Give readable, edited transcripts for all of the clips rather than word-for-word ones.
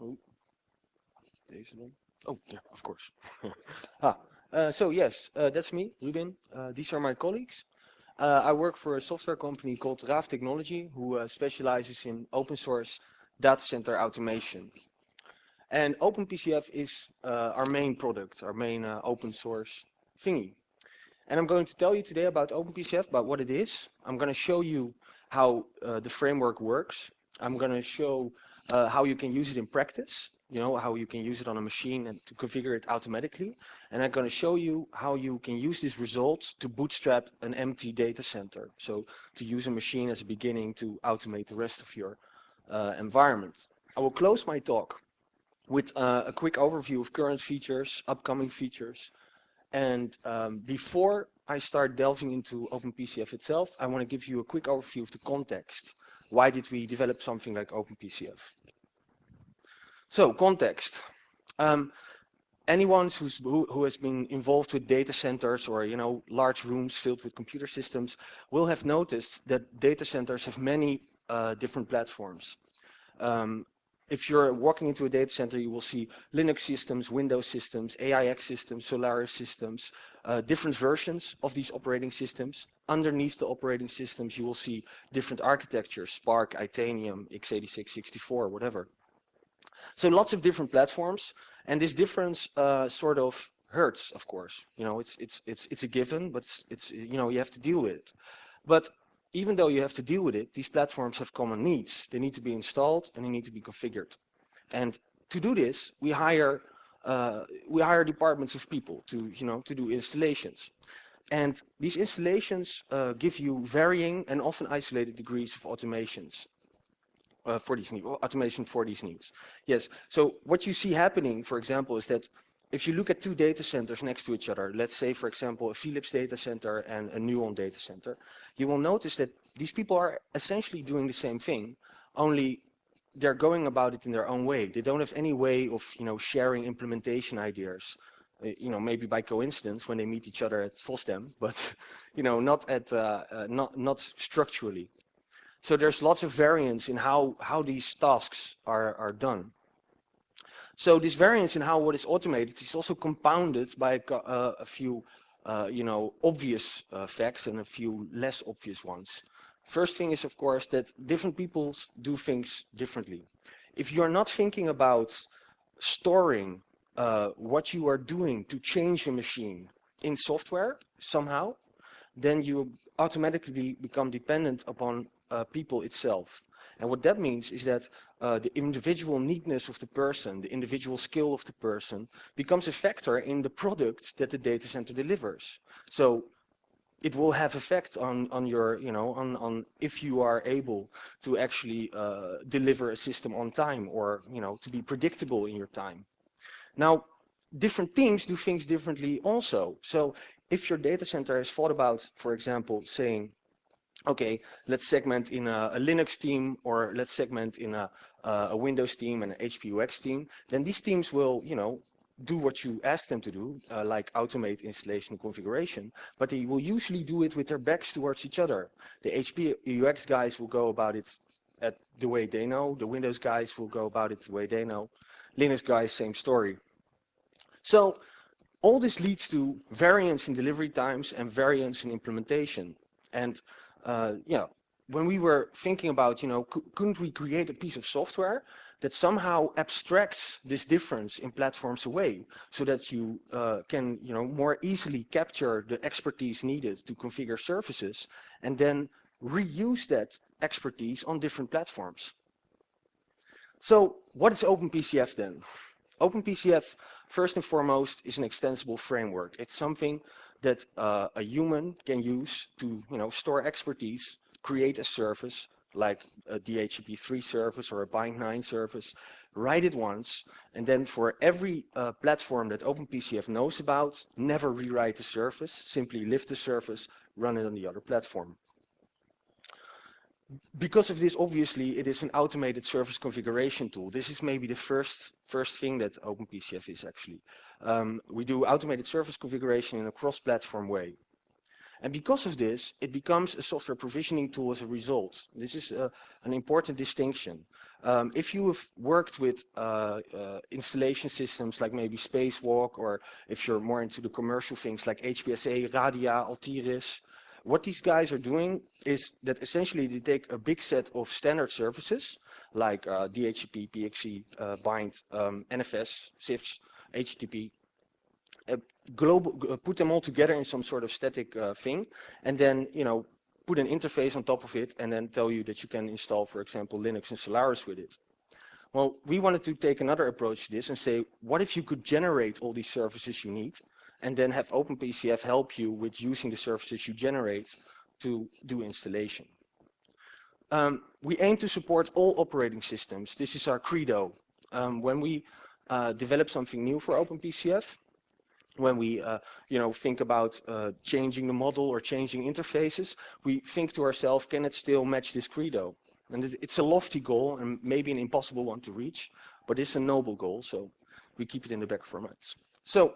Oh, deze dan. Oh, yeah, of course. So yes, that's me, Ruben. These are my colleagues. I work for a software company called RAF Technology, who specializes in open source data center automation. And OpenPCF is our main product, our main open source thingy. And I'm going to tell you today about OpenPCF, about what it is. I'm going to show you how the framework works. I'm going to show how you can use it in practice, how you can use it on a machine and to configure it automatically. And I'm going to show you how you can use these results to bootstrap an empty data center. So to use a machine as a beginning to automate the rest of your environment. I will close my talk with a quick overview of current features, upcoming features. And before I start delving into OpenPCF itself, I want to give you a quick overview of the context. Why did we develop something like OpenPCF? So, context. Anyone who has been involved with data centers or large rooms filled with computer systems will have noticed that data centers have many different platforms. If you're walking into a data center, you will see Linux systems, Windows systems, AIX systems, Solaris systems, different versions of these operating systems. Underneath the operating systems, you will see different architectures, Spark, Itanium, x86, 64, whatever. So lots of different platforms, and this difference sort of hurts, of course. It's a given, but you have to deal with it. But even though you have to deal with it, these platforms have common needs. They need to be installed and they need to be configured. And to do this, we hire departments of people to do installations. And these installations give you varying and often isolated degrees of automations. Automation for these needs. Yes, so what you see happening, for example, is that if you look at two data centers next to each other, let's say, for example, a Philips data center and a Nuon data center, you will notice that these people are essentially doing the same thing, only they're going about it in their own way. They don't have any way of, sharing implementation ideas. Maybe by coincidence when they meet each other at FOSDEM, but not structurally. So there's lots of variance in how these tasks are done. So this variance in how what is automated is also compounded by a few, obvious facts and a few less obvious ones. First thing is, of course, that different people do things differently. If you are not thinking about storing what you are doing to change a machine in software somehow, then you automatically become dependent upon people itself. And what that means is that the individual neatness of the person, the individual skill of the person, becomes a factor in the product that the data center delivers. So it will have effect on your, on if you are able to actually deliver a system on time or, to be predictable in your time. Now, different teams do things differently also. So if your data center has thought about, for example, saying, okay, let's segment in a Linux team, or let's segment in a Windows team and an HPUX team, then these teams will, do what you ask them to do, like automate installation and configuration, but they will usually do it with their backs towards each other. The HPUX guys will go about it at the way they know, the Windows guys will go about it the way they know, Linux guys, same story. So all this leads to variance in delivery times and variance in implementation. And when we were thinking about, couldn't we create a piece of software that somehow abstracts this difference in platforms away, so that you can, more easily capture the expertise needed to configure services, and then reuse that expertise on different platforms. So what is OpenPCF then? OpenPCF, first and foremost, is an extensible framework. It's something that a human can use to, store expertise, create a service like a DHCP3 service or a Bind9 service, write it once, and then for every platform that OpenPCF knows about, never rewrite the service, simply lift the service, run it on the other platform. Because of this, obviously, it is an automated service configuration tool. This is maybe the first thing that OpenPCF is actually. We do automated service configuration in a cross-platform way. And because of this, it becomes a software provisioning tool as a result. This is an important distinction. If you have worked with installation systems like maybe Spacewalk, or if you're more into the commercial things like HPSA, Radia, Altiris, what these guys are doing is that essentially they take a big set of standard services like DHCP, PXE, bind, NFS, CIFS, HTTP, put them all together in some sort of static thing, and then put an interface on top of it, and then tell you that you can install, for example, Linux and Solaris with it. Well, we wanted to take another approach to this and say, what if you could generate all these services you need, and then have OpenPCF help you with using the services you generate to do installation. We aim to support all operating systems. This is our credo. When we develop something new for OpenPCF, when we think about changing the model or changing interfaces, we think to ourselves, can it still match this credo? And it's a lofty goal and maybe an impossible one to reach, but it's a noble goal, so we keep it in the back of our minds. So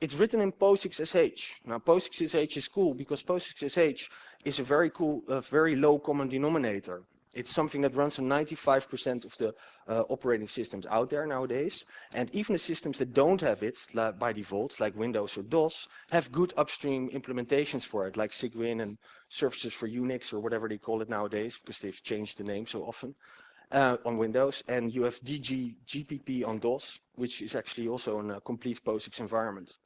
it's written in POSIX-SH. Now POSIX-SH is cool because POSIX-SH is a very cool, very low common denominator. It's something that runs on 95% of the operating systems out there nowadays. And even the systems that don't have it by default, like Windows or DOS, have good upstream implementations for it, like Cygwin and services for Unix or whatever they call it nowadays, because they've changed the name so often on Windows. And you have GPP on DOS, which is actually also a complete POSIX environment.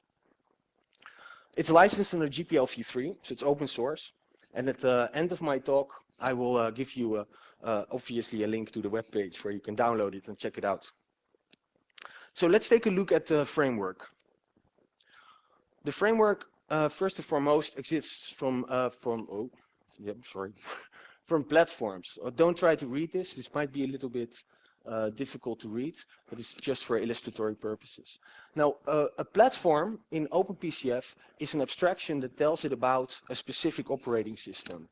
It's licensed under GPL v3, so it's open source. And at the end of my talk, I will give you obviously a link to the webpage where you can download it and check it out. So let's take a look at the framework. The framework, first and foremost, exists from platforms. Don't try to read this. This might be a little bit difficult to read, but it's just for illustratory purposes. Now, a platform in OpenPCF is an abstraction that tells it about a specific operating system.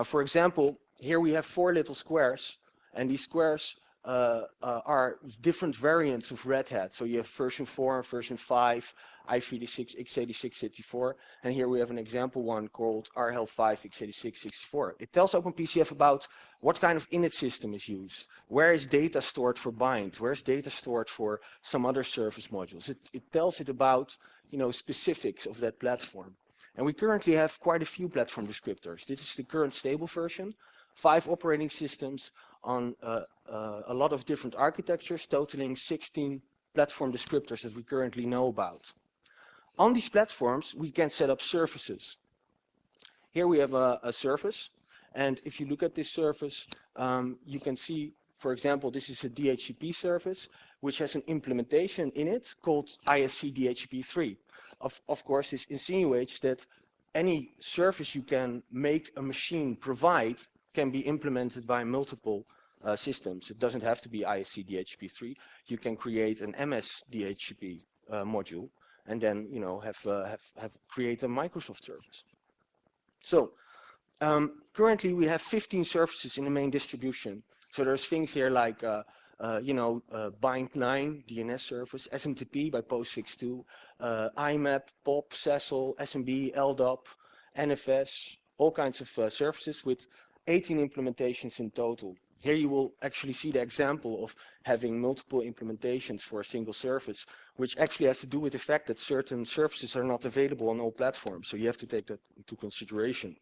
For example, here we have 4 little squares, and these squares are different variants of Red Hat. So you have version 4, version 5, i386, x86, 64, and here we have an example one called RHEL5, x86, 64. It tells OpenPCF about what kind of init system is used, where is data stored for bind, where is data stored for some other service modules. It tells it about specifics of that platform. And we currently have quite a few platform descriptors. This is the current stable version, 5 operating systems on a lot of different architectures, totaling 16 platform descriptors that we currently know about. On these platforms, we can set up services. Here we have a service, and if you look at this service, you can see, for example, this is a DHCP service, which has an implementation in it called ISC DHCP3. Of course, this insinuates that any service you can make a machine provide can be implemented by multiple systems. It doesn't have to be ISC DHCP3. You can create an MS DHCP module, and then create a Microsoft service. So currently we have 15 services in the main distribution. So there's things here like bind9 DNS service, SMTP by POSIX2, IMAP, POP, SASL, SMB, LDAP, NFS, all kinds of services with 18 implementations in total. Here you will actually see the example of having multiple implementations for a single service, which actually has to do with the fact that certain services are not available on all platforms. So you have to take that into consideration.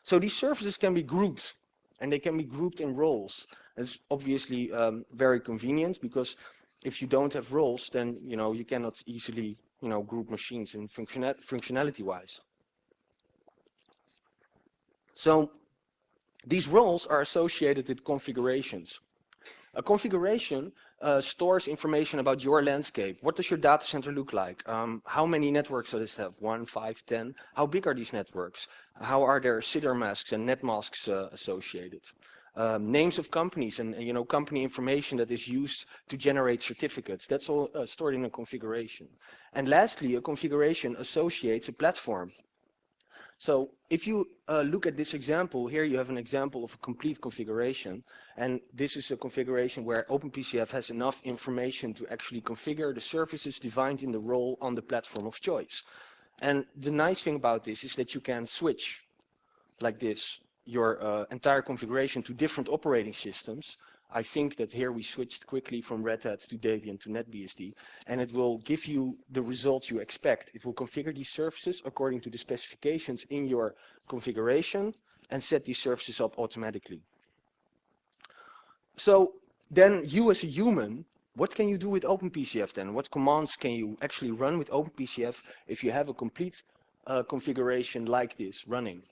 So these services can be grouped, and they can be grouped in roles. It's obviously very convenient, because if you don't have roles, then you cannot easily group machines in functionality-wise. So these roles are associated with configurations. A configuration stores information about your landscape. What does your data center look like? How many networks does it have? 1, 5, 10? How big are these networks? How are there CIDR masks and net masks associated? Names of companies and company information that is used to generate certificates. That's all stored in a configuration. And lastly, a configuration associates a platform. So if you look at this example, here you have an example of a complete configuration. And this is a configuration where OpenPCF has enough information to actually configure the services defined in the role on the platform of choice. And the nice thing about this is that you can switch like this your entire configuration to different operating systems. I think that here we switched quickly from Red Hat to Debian to NetBSD, and it will give you the results you expect. It will configure these services according to the specifications in your configuration and set these services up automatically. So then you as a human, what can you do with OpenPCF then? What commands can you actually run with OpenPCF if you have a complete configuration like this running?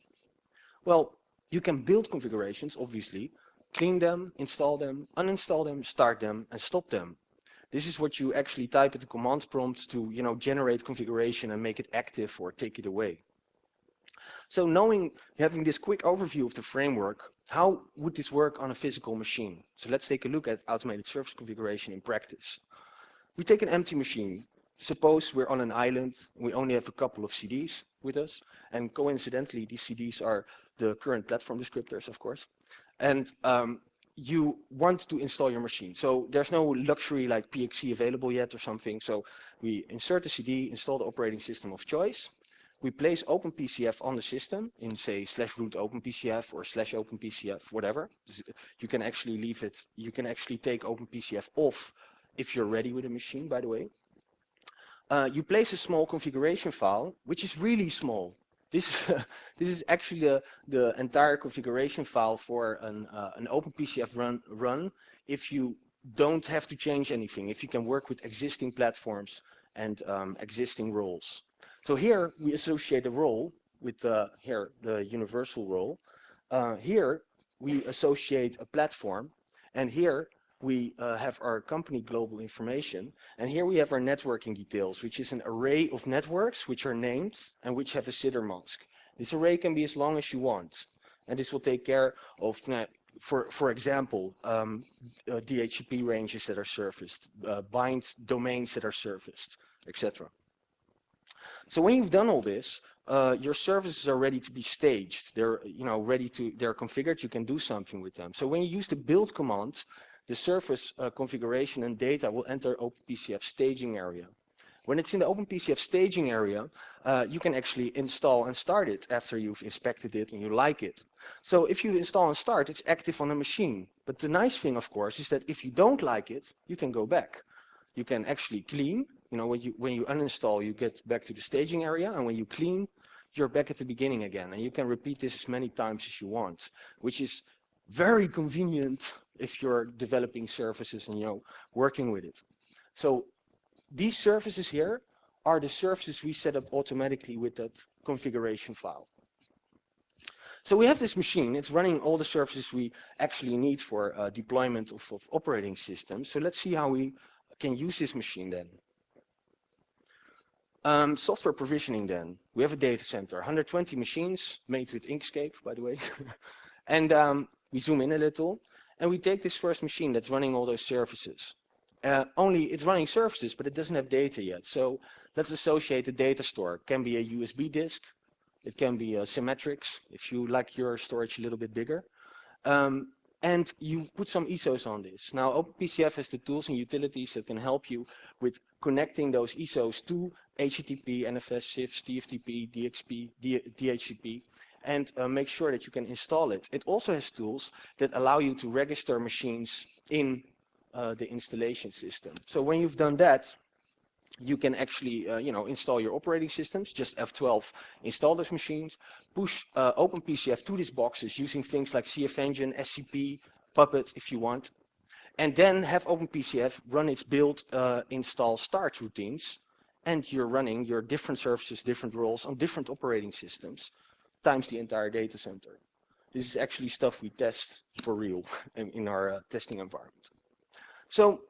Well, you can build configurations, obviously, clean them, install them, uninstall them, start them, and stop them. This is what you actually type at the command prompt to, generate configuration and make it active or take it away. So having this quick overview of the framework, how would this work on a physical machine? So let's take a look at automated service configuration in practice. We take an empty machine. Suppose we're on an island, we only have a couple of CDs with us, and coincidentally, these CDs are the current platform descriptors, of course. And you want to install your machine. So there's no luxury like PXE available yet or something. So we insert the CD, install the operating system of choice. We place OpenPCF on the system in, say, /root OpenPCF or /OpenPCF, whatever. You can actually leave it. You can actually take OpenPCF off if you're ready with a machine, by the way. You place a small configuration file, which is really small. This is actually the entire configuration file for an OpenPCF run if you don't have to change anything, if you can work with existing platforms and existing roles. So here we associate a role with the universal role. Here we associate a platform, and here we have our company global information, and here we have our networking details, which is an array of networks which are named and which have a sitter mask. This array can be as long as you want, and this will take care of, for example, DHCP ranges that are surfaced, bind domains that are surfaced, etc. So when you've done all this, your services are ready to be staged. They're they're configured. You can do something with them. So when you use the build command, the service configuration and data will enter OpenPCF staging area. When it's in the OpenPCF staging area, you can actually install and start it after you've inspected it and you like it. So if you install and start, it's active on a machine. But the nice thing, of course, is that if you don't like it, you can go back. You can actually clean. When you uninstall, you get back to the staging area, and when you clean, you're back at the beginning again. And you can repeat this as many times as you want, which is very convenient if you're developing services and working with it. So these services here are the services we set up automatically with that configuration file. So we have this machine. It's running all the services we actually need for deployment of operating systems. So let's see how we can use this machine then. Software provisioning then. We have a data center, 120 machines made with Inkscape, by the way. And we zoom in a little, and we take this first machine that's running all those services. Only it's running services, but it doesn't have data yet. So let's associate a data store. It can be a USB disk. It can be a Symmetrix, if you like your storage a little bit bigger. And you put some ISOs on this. Now, OpenPCF has the tools and utilities that can help you with connecting those ISOs to HTTP, NFS, CIFS, TFTP, DXP, DHCP, and make sure that you can install it. It also has tools that allow you to register machines in the installation system. So when you've done that, you can actually install your operating systems, just F12, install those machines, push OpenPCF to these boxes using things like CF Engine, SCP, Puppet if you want, and then have OpenPCF run its build, install, start routines, and you're running your different services, different roles on different operating systems, times the entire data center. This is actually stuff we test for real in our testing environment. So,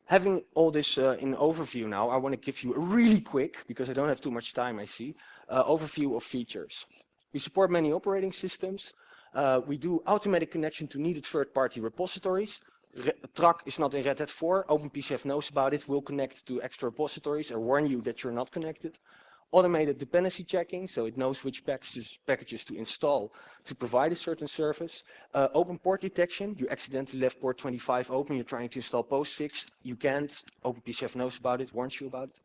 having all this in overview now, I want to give you a really quick, because I don't have too much time, I see, overview of features. We support many operating systems. We do automatic connection to needed third-party repositories. Track is not in Red Hat 4. OpenPCF knows about it, will connect to extra repositories or warn you that you're not connected. Automated dependency checking, so it knows which packages to install to provide a certain service. Open port detection, you accidentally left port 25 open, you're trying to install postfix, you can't. OpenPCF knows about it, warns you about it.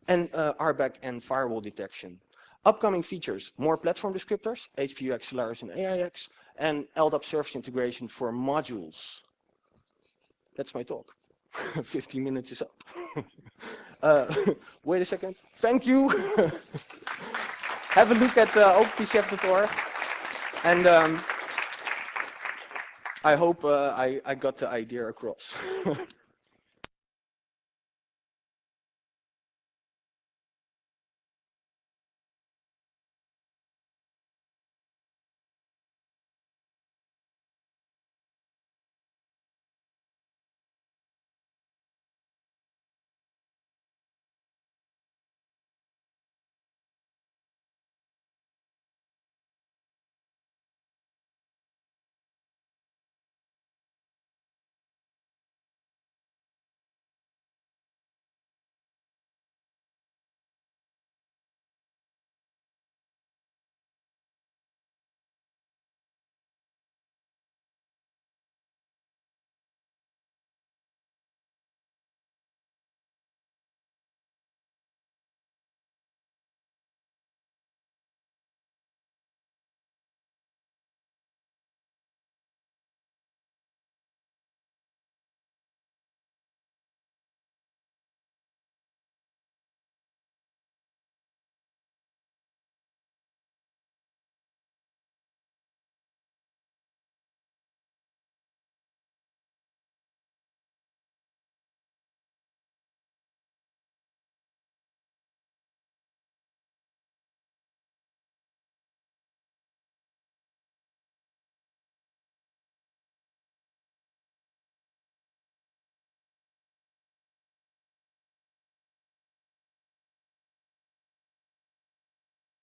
and RBAC and firewall detection. Upcoming features, more platform descriptors, HPUX, Solaris, and AIX, and LDAP service integration for modules. That's my talk. 15 minutes is up. Wait a second. Thank you. Have a look at OpenPCF.org. And I hope I got the idea across.